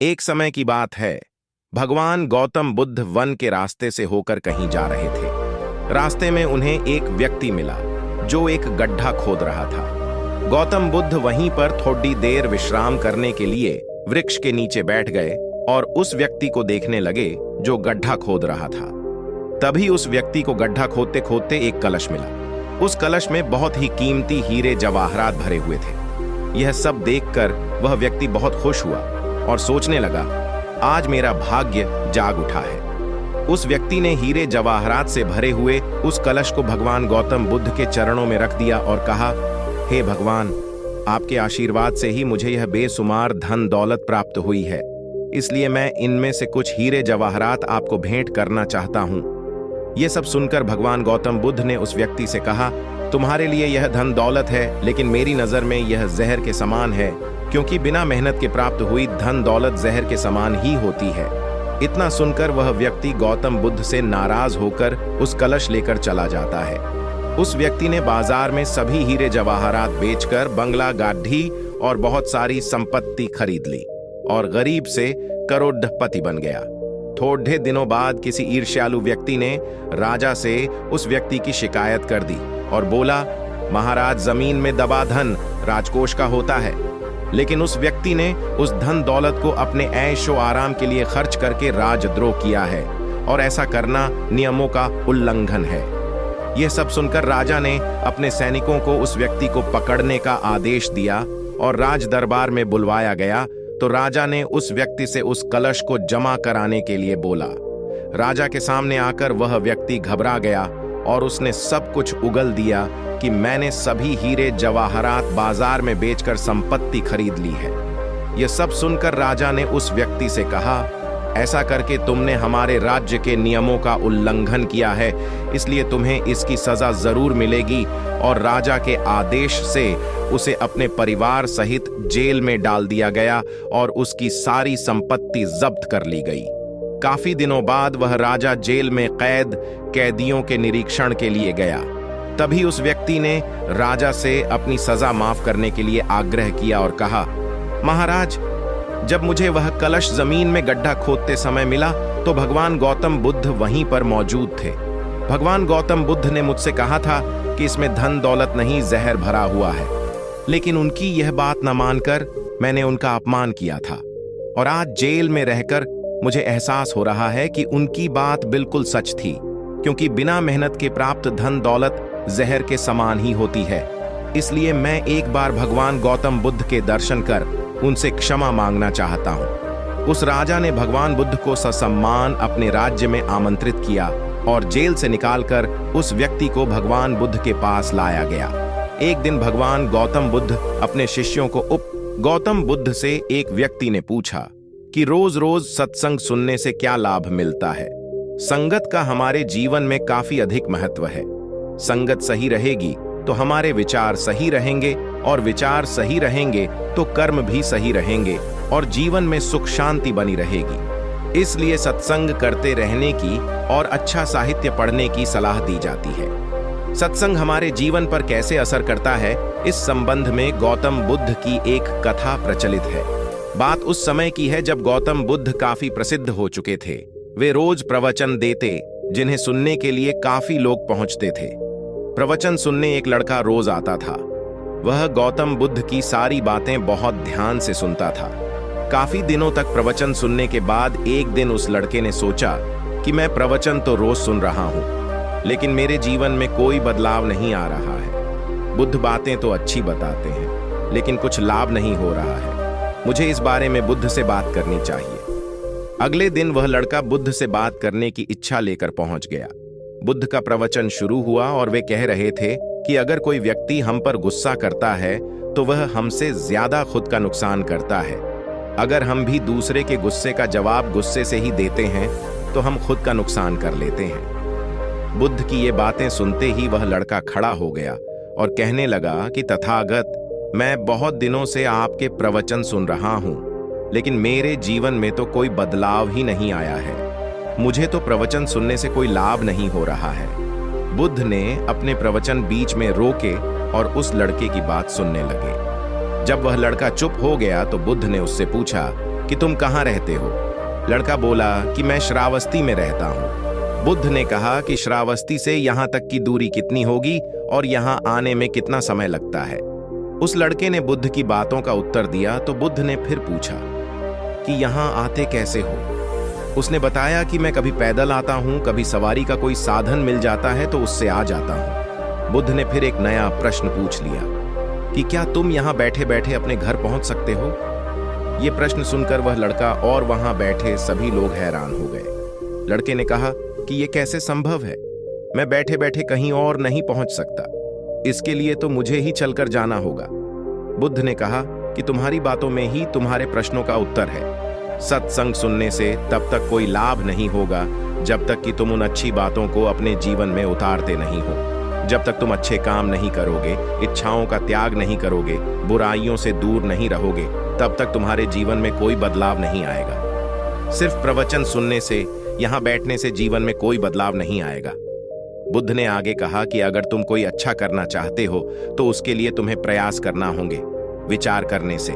एक समय की बात है। भगवान गौतम बुद्ध वन के रास्ते से होकर कहीं जा रहे थे। रास्ते में उन्हें एक व्यक्ति मिला जो एक गड्ढा खोद रहा था। गौतम बुद्ध वहीं पर थोड़ी देर विश्राम करने के लिए वृक्ष के नीचे बैठ गए और उस व्यक्ति को देखने लगे जो गड्ढा खोद रहा था। तभी उस व्यक्ति को गड्ढा खोदते खोदते एक कलश मिला। उस कलश में बहुत ही कीमती हीरे जवाहरात भरे हुए थे। यह सब देखकर वह व्यक्ति बहुत खुश हुआ और सोचने लगा, आज मेरा भाग्य जाग उठा है। उस व्यक्ति ने हीरे जवाहरात से भरे हुए उस कलश को भगवान गौतम बुद्ध के चरणों में रख दिया और कहा, हे भगवान, आपके आशीर्वाद से ही मुझे यह बेशुमार धन दौलत प्राप्त हुई है, इसलिए मैं इनमें से कुछ हीरे जवाहरात आपको भेंट करना चाहता हूँ। ये सब सुनकर भगवान गौतम बुद्ध ने उस व्यक्ति से कहा, तुम्हारे लिए यह धन दौलत है, लेकिन मेरी नज़र में यह जहर के समान है, क्योंकि बिना मेहनत के प्राप्त हुई धन दौलत जहर के समान ही होती है। इतना सुनकर वह व्यक्ति गौतम बुद्ध से नाराज होकर उस कलश लेकर चला जाता है। उस व्यक्ति ने बाजार में सभी हीरे जवाहरात बेचकर बंगला, गाड़ी और बहुत सारी संपत्ति खरीद ली और गरीब से करोड़पति बन गया। थोड़े दिनों बाद किसी ईर्ष्यालु व्यक्ति ने राजा से उस व्यक्ति की शिकायत कर दी और बोला, महाराज, जमीन में दबा धन राजकोष का होता है, लेकिन उस व्यक्ति ने उस धन दौलत को अपने ऐशो आराम के लिए खर्च करके राजद्रोह किया है और ऐसा करना नियमों का उल्लंघन है। यह सब सुनकर राजा ने अपने सैनिकों को उस व्यक्ति को पकड़ने का आदेश दिया और राज दरबार में बुलवाया गया। तो राजा ने उस व्यक्ति से उस कलश को जमा कराने के लिए बोला। राजा के सामने आकर वह व्यक्ति घबरा गया और उसने सब कुछ उगल दिया कि मैंने सभी हीरे जवाहरात बाजार में बेचकर संपत्ति खरीद ली है। यह सब सुनकर राजा ने उस व्यक्ति से कहा, ऐसा करके तुमने हमारे राज्य के नियमों का उल्लंघन किया है, इसलिए तुम्हें इसकी सजा जरूर मिलेगी। और राजा के आदेश से उसे अपने परिवार सहित जेल में डाल दिया गया और उसकी सारी संपत्ति जब्त कर ली गई। काफी दिनों बाद वह राजा जेल में कैदियों के निरीक्षण के लिए गया। तभी उस व्यक्ति ने राजा से अपनी सजा माफ करने के लिए आग्रह किया और कहा, महाराज, जब मुझे वह कलश जमीन में गड्ढा खोदते समय मिला तो भगवान गौतम बुद्ध वहीं पर मौजूद थे। भगवान गौतम बुद्ध ने मुझसे कहा था कि इसमें धन दौलत नहीं, जहर भरा हुआ है, लेकिन उनकी यह बात न मानकर मैंने उनका अपमान किया था और आज जेल में रहकर मुझे एहसास हो रहा है कि उनकी बात बिल्कुल सच थी, क्योंकि बिना मेहनत के प्राप्त धन दौलत जहर के समान ही होती है। इसलिए मैं एक बार भगवान गौतम बुद्ध के दर्शन कर उनसे क्षमा मांगना चाहता हूँ। उस राजा ने भगवान बुद्ध को ससम्मान अपने राज्य में आमंत्रित किया और जेल से निकालकर उस व्यक्ति को भगवान बुद्ध के पास लाया गया। एक दिन भगवान गौतम बुद्ध अपने शिष्यों को गौतम बुद्ध से एक व्यक्ति ने पूछा कि रोज रोज सत्संग सुनने से क्या लाभ मिलता है। संगत का हमारे जीवन में काफी अधिक महत्व है। संगत सही रहेगी तो हमारे विचार सही रहेंगे और विचार सही रहेंगे तो कर्म भी सही रहेंगे और जीवन में सुख शांति बनी रहेगी। इसलिए सत्संग करते रहने की और अच्छा साहित्य पढ़ने की सलाह दी जाती है। सत्संग हमारे जीवन पर कैसे असर करता है, इस संबंध में गौतम बुद्ध की एक कथा प्रचलित है। बात उस समय की है जब गौतम बुद्ध काफी प्रसिद्ध हो चुके थे। वे रोज प्रवचन देते, जिन्हें सुनने के लिए काफी लोग पहुंचते थे। प्रवचन सुनने एक लड़का रोज आता था। वह गौतम बुद्ध की सारी बातें बहुत ध्यान से सुनता था। काफी दिनों तक प्रवचन सुनने के बाद एक दिन उस लड़के ने सोचा कि मैं प्रवचन तो रोज सुन रहा हूं, लेकिन मेरे जीवन में कोई बदलाव नहीं आ रहा है। बुद्ध बातें तो अच्छी बताते हैं, लेकिन कुछ लाभ नहीं हो रहा है। मुझे इस बारे में बुद्ध से बात करनी चाहिए। अगले दिन वह लड़का बुद्ध से बात करने की इच्छा लेकर पहुंच गया। बुद्ध का प्रवचन शुरू हुआ और वे कह रहे थे कि अगर कोई व्यक्ति हम पर गुस्सा करता है तो वह हमसे ज्यादा खुद का नुकसान करता है। अगर हम भी दूसरे के गुस्से का जवाब गुस्से से ही देते हैं तो हम खुद का नुकसान कर लेते हैं। बुद्ध की ये बातें सुनते ही वह लड़का खड़ा हो गया और कहने लगा कि तथागत, मैं बहुत दिनों से आपके प्रवचन सुन रहा हूं, लेकिन मेरे जीवन में तो कोई बदलाव ही नहीं आया है। मुझे तो प्रवचन सुनने से कोई लाभ नहीं हो रहा है। बुद्ध ने अपने प्रवचन बीच में रोके और उस लड़के की बात सुनने लगे। जब वह लड़का चुप हो गया तो बुद्ध ने उससे पूछा कि तुम कहाँ रहते हो। लड़का बोला कि मैं श्रावस्ती में रहता हूँ। बुद्ध ने कहा कि श्रावस्ती से यहाँ तक की दूरी कितनी होगी और यहाँ आने में कितना समय लगता है। उस लड़के ने बुद्ध की बातों का उत्तर दिया तो बुद्ध ने फिर पूछा कि यहाँ आते कैसे हो। उसने बताया कि मैं कभी पैदल आता हूँ, कभी सवारी का कोई साधन मिल जाता है तो उससे आ जाता हूँ। बुद्ध ने फिर एक नया प्रश्न पूछ लिया कि क्या तुम यहाँ बैठे बैठे अपने घर पहुंच सकते हो। ये प्रश्न सुनकर वह लड़का और वहां बैठे सभी लोग हैरान हो गए। लड़के ने कहा कि ये कैसे संभव है, मैं बैठे बैठे कहीं और नहीं पहुंच सकता, इसके लिए तो मुझे ही चलकर जाना होगा। बुद्ध ने कहा कि तुम्हारी बातों में ही तुम्हारे प्रश्नों का उत्तर है। सत्संग सुनने से तब तक कोई लाभ नहीं होगा जब तक कि तुम उन अच्छी बातों को अपने जीवन में उतारते नहीं हो। जब तक तुम अच्छे काम नहीं करोगे, इच्छाओं का त्याग नहीं करोगे, बुराइयों से दूर नहीं रहोगे, तब तक तुम्हारे जीवन में कोई बदलाव नहीं आएगा। सिर्फ प्रवचन सुनने से, यहाँ बैठने से जीवन में कोई बदलाव नहीं आएगा। बुद्ध ने आगे कहा कि अगर तुम कोई अच्छा करना चाहते हो तो उसके लिए तुम्हें प्रयास करना होंगे, विचार करने से।